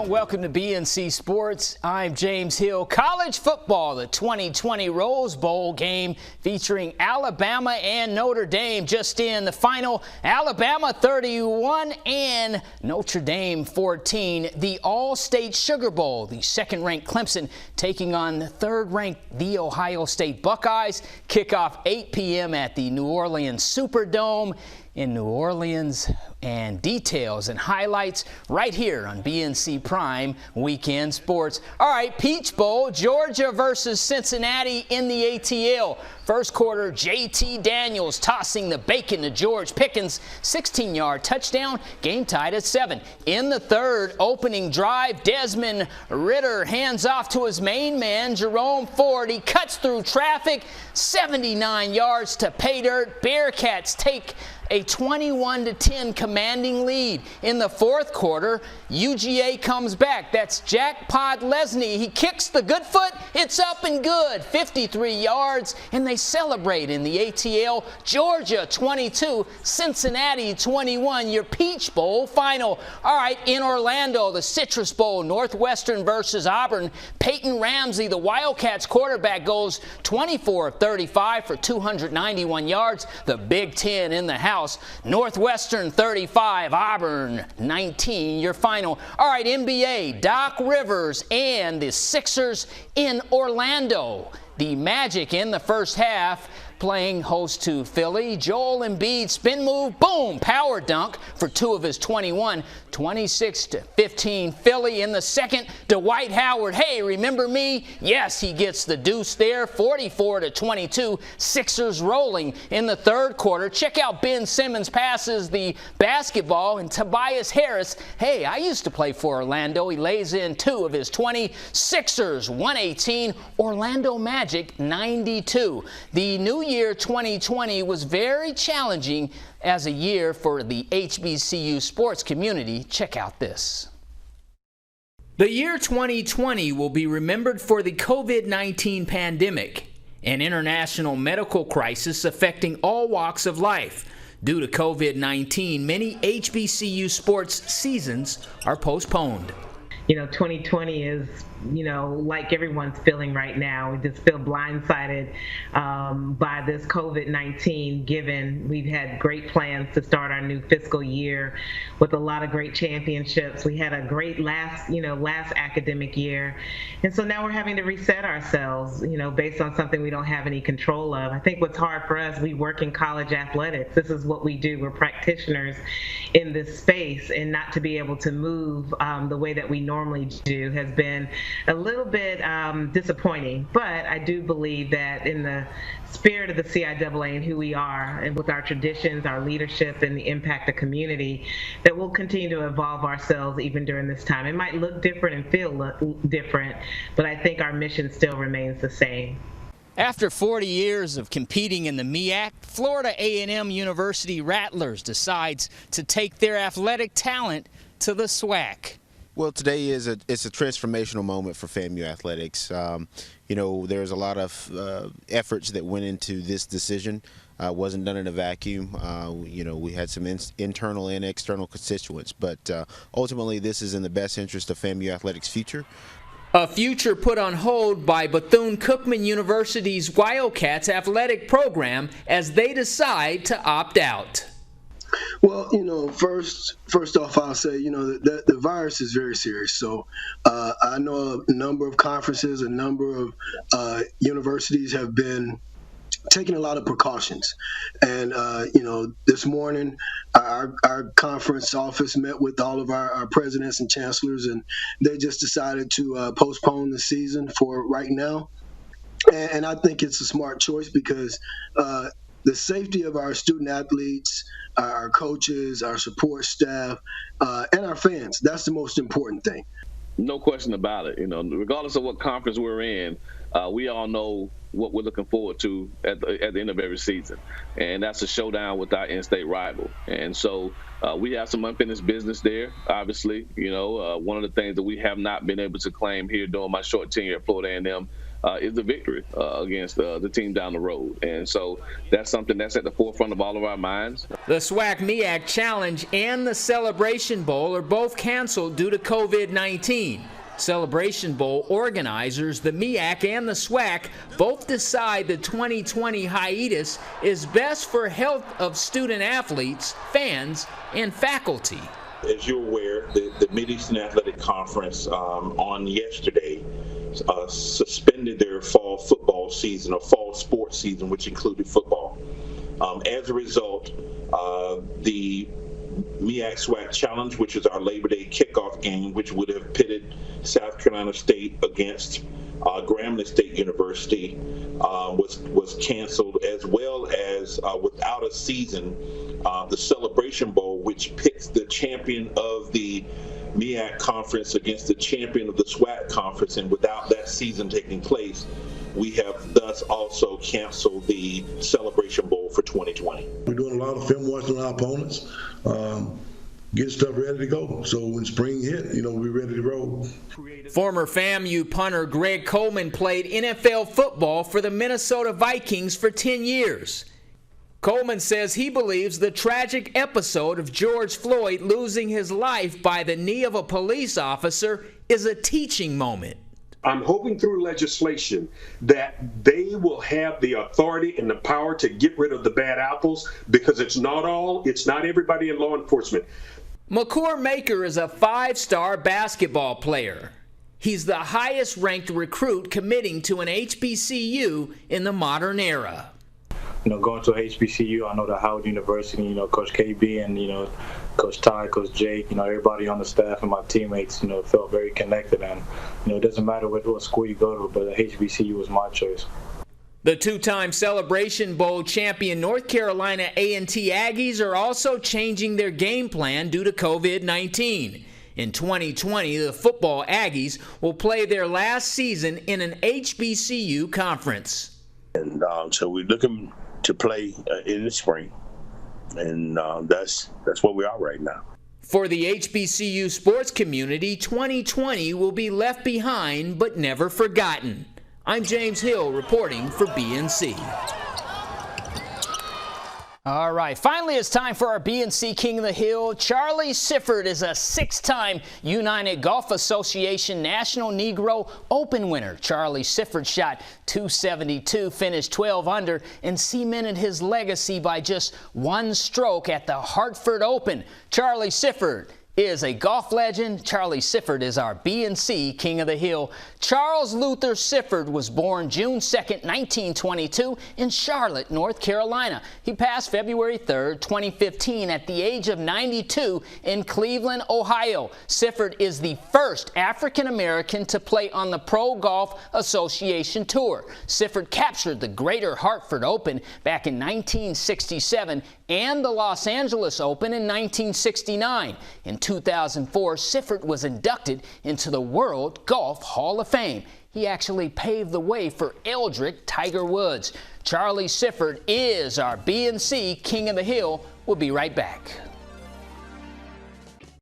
everyone. Welcome to BNC Sports. I'm James Hill. College football, the 2020 Rose Bowl game featuring Alabama and Notre Dame just in the final. Alabama 31 and Notre Dame 14. The All-State Sugar Bowl, the second-ranked Clemson taking on the third-ranked The Ohio State Buckeyes. Kickoff 8 p.m. at the New Orleans Superdome in New Orleans, and details and highlights right here on BNC Prime Weekend Sports. All right, Peach Bowl, Georgia versus Cincinnati in the ATL. First quarter, J.T. Daniels tossing the bacon to George Pickens, 16-yard touchdown, game tied at 7. In the third, opening drive, Desmond Ridder hands off to his main man, Jerome Ford. He cuts through traffic, 79 yards to pay dirt. Bearcats take a 21-10 commanding lead. In the fourth quarter, UGA comes back. That's Jackpot Lesney. He kicks the good foot. It's up and good. 53 yards, and they celebrate in the ATL. Georgia 22, Cincinnati 21. Your Peach Bowl final. All right, in Orlando, the Citrus Bowl, Northwestern versus Auburn. Peyton Ramsey, the Wildcats quarterback, goes 24 of 35 for 291 yards. The Big Ten in the house. Northwestern 35, Auburn 19, your final. All right, NBA, Doc Rivers and the Sixers in Orlando. The Magic in the first half playing host to Philly. Joel Embiid, spin move, boom, power dunk for 2 of his 21, 26-15 Philly. In the second, Dwight Howard, hey, remember me? Yes, he gets the deuce there, 44-22, Sixers rolling. In the third quarter, check out Ben Simmons passes the basketball, and Tobias Harris, hey, I used to play for Orlando. He lays in 2 of his 20, Sixers 118, Orlando Magic 92. The New Year 2020 was very challenging as a year for the HBCU sports community. Check out this. The year 2020 will be remembered for the COVID-19 pandemic, an international medical crisis affecting all walks of life. Due to COVID-19, many HBCU sports seasons are postponed. 2020 is, like everyone's feeling right now. We just feel blindsided by this COVID-19, given we've had great plans to start our new fiscal year with a lot of great championships. We had a great last academic year. And so now we're having to reset ourselves, based on something we don't have any control of. I think what's hard for us, we work in college athletics. This is what we do. We're practitioners in this space, and not to be able to move the way that we normally do has been a little bit disappointing. But I do believe that in the spirit of the CIAA and who we are, and with our traditions, our leadership, and the impact of community, that we'll continue to evolve ourselves even during this time. It might look different and feel different, but I think our mission still remains the same. After 40 years of competing in the MEAC, Florida A&M University Rattlers decides to take their athletic talent to the SWAC. Well, today it's a transformational moment for FAMU athletics. There's a lot of efforts that went into this decision. Wasn't done in a vacuum. We had some internal and external constituents, but ultimately this is in the best interest of FAMU athletics' future. A future put on hold by Bethune-Cookman University's Wildcats athletic program as they decide to opt out. Well, first off, I'll say, that the virus is very serious. So I know a number of conferences, a number of universities have been taking a lot of precautions. And, this morning, our conference office met with all of our presidents and chancellors, and they just decided to postpone the season for right now. And I think it's a smart choice because the safety of our student athletes, our coaches, our support staff, and our fans, that's the most important thing. No question about it. Regardless of what conference we're in, we all know what we're looking forward to at the end of every season, and that's a showdown with our in-state rival. And so we have some unfinished business there, obviously. One of the things that we have not been able to claim here during my short tenure at Florida A&M is the victory against the team down the road. And so that's something that's at the forefront of all of our minds. The SWAC MEAC Challenge and the Celebration Bowl are both canceled due to COVID-19. Celebration Bowl organizers, the MEAC and the SWAC, both decide the 2020 hiatus is best for health of student athletes, fans, and faculty. As you're aware, the Mid-Eastern Athletic Conference on yesterday suspended their fall football season or fall sports season, which included football. As a result, the MEAC SWAC Challenge, which is our Labor Day kickoff game, which would have pitted South Carolina State against Grambling State University, was canceled, as well as without a season, the Celebration Bowl, which picks the champion of the MEAC conference against the champion of the SWAC conference, and without that season taking place, we have thus also canceled the Celebration Bowl for 2020. We're doing a lot of film watching on our opponents, get stuff ready to go. So when spring hit, we're ready to roll. Former FAMU punter Greg Coleman played NFL football for the Minnesota Vikings for 10 years. Coleman says he believes the tragic episode of George Floyd losing his life by the knee of a police officer is a teaching moment. I'm hoping through legislation that they will have the authority and the power to get rid of the bad apples, because it's not everybody in law enforcement. McCord Maker is a 5-star basketball player. He's the highest-ranked recruit committing to an HBCU in the modern era. Going to HBCU, I know the Howard University, Coach KB and, Coach Ty, Coach Jake, everybody on the staff and my teammates, felt very connected. And, it doesn't matter what school you go to, but HBCU was my choice. The two-time Celebration Bowl champion North Carolina A&T Aggies are also changing their game plan due to COVID-19. In 2020, the football Aggies will play their last season in an HBCU conference. And so we're looking to play in the spring, and that's where we are right now. For the HBCU sports community, 2020 will be left behind but never forgotten. I'm James Hill reporting for BNC. All right, finally it's time for our BNC King of the Hill. Charlie Sifford is a 6-time United Golf Association National Negro Open winner. Charlie Sifford shot .272, finished 12 under, and cemented his legacy by just one stroke at the Hartford Open. Charlie Sifford is a golf legend. Charlie Sifford is our BNC King of the Hill. Charles Luther Sifford was born June 2nd, 1922 in Charlotte, North Carolina. He passed February 3rd, 2015 at the age of 92 in Cleveland, Ohio. Sifford is the first African-American to play on the Pro Golf Association Tour. Sifford captured the Greater Hartford Open back in 1967 and the Los Angeles Open in 1969. In 2004, Sifford was inducted into the World Golf Hall of Fame. He actually paved the way for Eldrick Tiger Woods. Charlie Sifford is our BNC King of the Hill. We'll be right back.